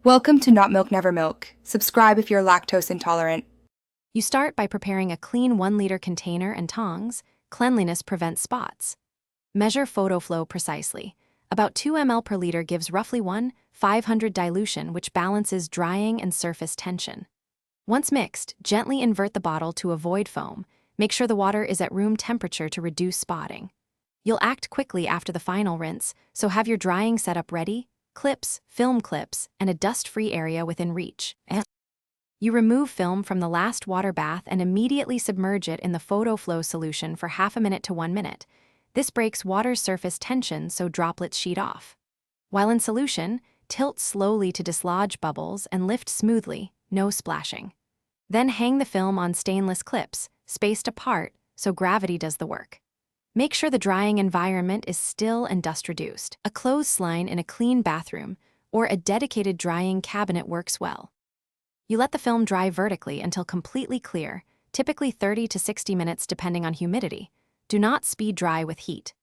Welcome to Not Milk Never Milk. Subscribe if you're lactose intolerant. You start by preparing a clean 1-liter container and tongs. Cleanliness prevents spots. Measure photo flow precisely. About 2 ml per liter gives roughly 1/500 dilution, which balances drying and surface tension. Once mixed, gently invert the bottle to avoid foam. Make sure the water is at room temperature to reduce spotting. You'll act quickly after the final rinse, so have your drying setup ready: clips, film clips, and a dust-free area within reach. You remove film from the last water bath and immediately submerge it in the photo flow solution for half a minute to 1 minute. This breaks water's surface tension so droplets sheet off. While in solution, tilt slowly to dislodge bubbles and lift smoothly, no splashing. Then hang the film on stainless clips, spaced apart so gravity does the work. Make sure the drying environment is still and dust-reduced. A clothesline in a clean bathroom or a dedicated drying cabinet works well. You let the film dry vertically until completely clear, typically 30 to 60 minutes depending on humidity. Do not speed dry with heat.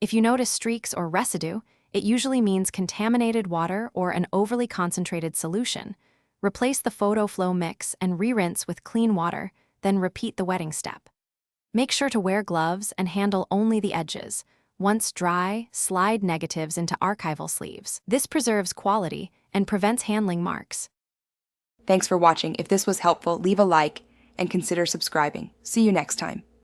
If you notice streaks or residue, it usually means contaminated water or an overly concentrated solution. Replace the photo flow mix and re-rinse with clean water, then repeat the wetting step. Make sure to wear gloves and handle only the edges. Once dry, slide negatives into archival sleeves. This preserves quality and prevents handling marks. Thanks for watching. If this was helpful, leave a like and consider subscribing. See you next time.